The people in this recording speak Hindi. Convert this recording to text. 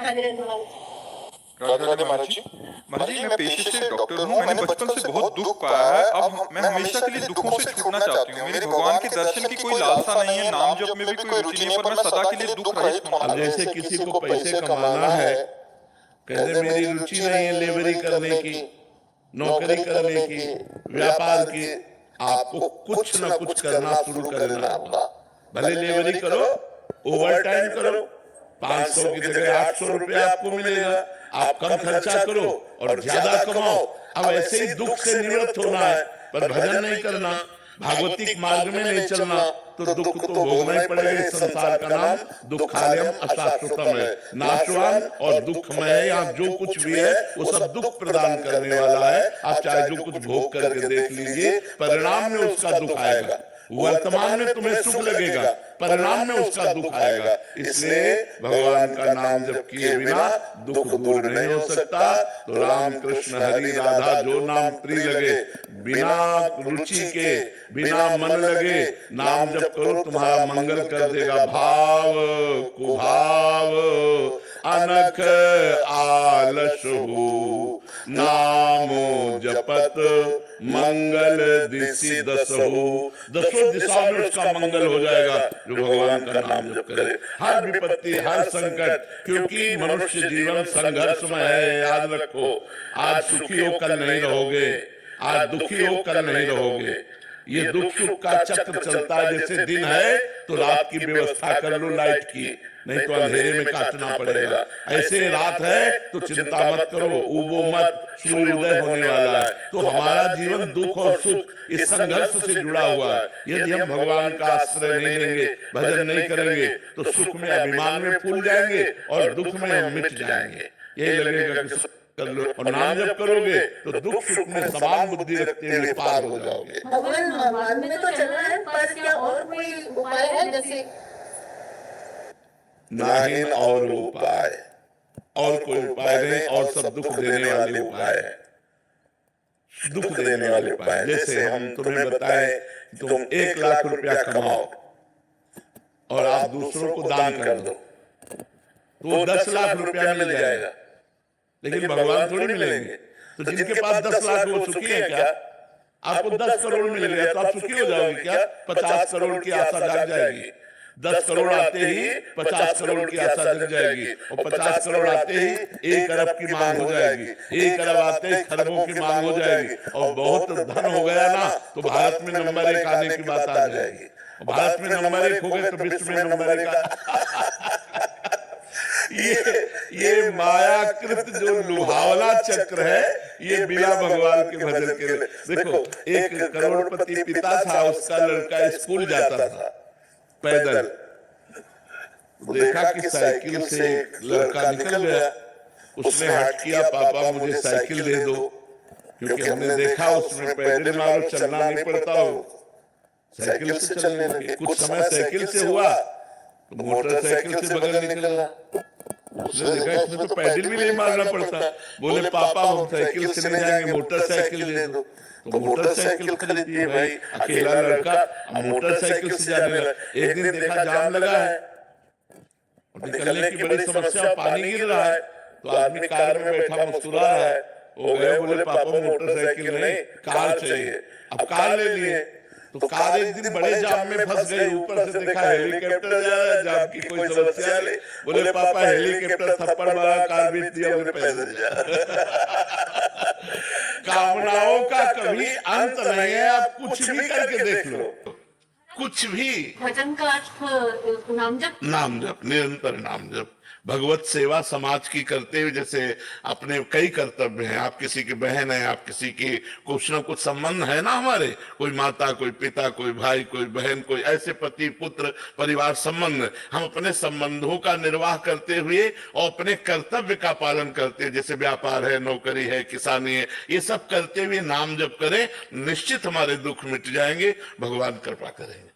राधे राधे महाराज जी। महाराज जी, मैं पेशे से डॉक्टर हूँ। मैंने बचपन से बहुत दुख पाया है। अब मैं हमेशा के लिए दुखों से छूटना चाहती हूँ। मेरी भगवान के दर्शन की कोई लालसा नहीं है, नाम जप में भी कोई रुचि नहीं है, पर मैं सदा के लिए दुख रहित होना। अब जैसे किसी को पैसे कमाना है, कहते मेरी रुचि नहीं है लेबरी करने की, नौकरी करने की, व्यापार की, आपको कुछ ना कुछ करना शुरू कर देना होगा। भले लेबरी करो, ओवर टाइम करो, 500 की जगह 800 रुपया आपको मिलेगा। आप कम खर्चा करो और ज्यादा कमाओ। अब ऐसे ही दुख से निवृत्त होना है, पर भजन नहीं करना, भागवतिक मार्ग में नहीं चलना, तो दुख तो भोगना ही पड़ेगा। इस संसार का नाम दुखालयम अशाश्वतम है, नाशवान और दुखमय है। यहाँ जो कुछ भी है वो सब दुख प्रदान करने वाला है। आप चाहे जो कुछ भोग करके देख लीजिए, परिणाम में उसका दुख आएगा। वर्तमान में तुम्हें सुख लगेगा, परिणाम में उसका दुख आएगा। इसलिए भगवान का नाम जप किए बिना दुख दूर नहीं हो सकता। तो राम कृष्ण हरि राधा जो नाम प्रिय लगे, बिना रुचि के, बिना मन लगे नाम जप करो, तुम्हारा मंगल कर देगा। भाव कुभाव अनख आलस हो, नामो जपत मंगल दिशि दसहु। दसों दिशाओं में उसका मंगल हो जाएगा जो भगवान का नाम जप करे। हर विपत्ति, हर संकट, क्योंकि मनुष्य जीवन संघर्षमय है, याद रखो। आज सुखी हो कल नहीं रहोगे, आज दुखी हो कल नहीं रहोगे। ये दुख सुख का चक्र चलता है। जैसे दिन है तो रात की व्यवस्था कर लो लाइट की, नहीं तो अंधेरे में काटना पड़ेगा। ऐसे रात है तो चिंता मत करो, उबो मत, सूर्योदय होने वाला है। तो हमारा जीवन दुख और सुख इस संघर्ष से जुड़ा हुआ है। यदि हम भगवान का आश्रय नहीं लेंगे, भजन नहीं करेंगे, तो सुख में अभिमान में फूल जाएंगे और दुख में हम मिट जाएंगे। यही लगेगा कि कर लो, और नाम जब करोगे तो दुख सुख में समान बुद्धि रखते हुए पार हो जाओगे। भगवान मार्ग में तो चल रहा है, पर क्या और कोई उपाय है? जैसे नहीं और उपाय, और कोई उपाय नहीं, और सब दुख देने वाले उपाय है, दुख देने वाले उपाय। जैसे हम तुम्हें बताएं तुम 1 लाख रुपया कमाओ और आप दूसरों को दान कर दो, तो 10 लाख रुपया मिल जाएगा। लेकिन भगवान थोड़ी मिलेंगे। तो जिनके पास 10 लाख वो सुखी है क्या? आपको 10 करोड़ मिल गया तो आप सुखी हो जाओगे क्या? 50 करोड़ की आशा जाग जाएगी। 10 करोड़ आते ही 50 करोड़ की आशा जग जाएगी, और 50 करोड़ आते ही 1 अरब की मांग हो जाएगी, 1 अरब आते ही खरबों की मांग हो जाएगी, और बहुत धन हो गया ना तो भारत में नंबर 1 आने की बात आ जाएगी। भारत में नंबर 1 हो गए तो विश्व में नंबर 1 ये मायाकृत जो लुभावना चक्र है, ये बिना भगवान के भजन के लिए। देखो, एक करोड़पति पिता था, उसका लड़का स्कूल जाता था पैदल। देखा कि साइकिल से एक लड़का निकल गया, उसने हट किया, पापा मुझे साइकिल दे दो, क्योंकि हमने देखा उसमें पैदल मारो चलना नहीं पड़ता हो, साइकिल से चलने लगे। कुछ समय साइकिल से हुआ तो मोटरसाइकिल से बगल निकला। उसने देखा इसमें तो पैडल भी नहीं मारना पड़ता। बोले पापा हम साइकिल से नहीं जाएंगे, मोटरसाइकिल दे दो। तो मोटरसाइकिल खरीद दिए भाई। अकेला लड़का मोटरसाइकिल से जाने लगा। एक दिन देखा जाम लगा है और निकलने की बड़ी समस्या, पानी गिर रहा है, तो आदमी कार में बैठा मुस्कुरा रहा है। वो गए, बोले पापा मोटरसाइकिल नहीं कार चाहिए। अब कार ले लिए, तो कार एक दिन बड़े जाम में फंस गई। ऊपर से देखा हेलीकॉप्टर जा रहा है, जाम की कोई समस्या नहीं। बोले पापा हेलीकॉप्टर थप्पड़ मारा, कार बेच दिया, बोले पैदल जा। कामनाओं का कभी अंत नहीं है, आप कुछ भी करके देख लो, कुछ भी। भजन का अर्थ नाम जप, नाम जप, निरंतर नाम जप, भगवत सेवा समाज की करते हुए। जैसे अपने कई कर्तव्य हैं, आप किसी की बहन है, आप किसी की कुछ ना कुछ संबंध है ना हमारे, कोई माता, कोई पिता, कोई भाई, कोई बहन, कोई ऐसे पति पुत्र परिवार संबंध। हम अपने संबंधों का निर्वाह करते हुए और अपने कर्तव्य का पालन करते हैं, जैसे व्यापार है, नौकरी है, किसानी है, ये सब करते हुए नाम जप करें, निश्चित हमारे दुख मिट जाएंगे, भगवान कृपा करेंगे।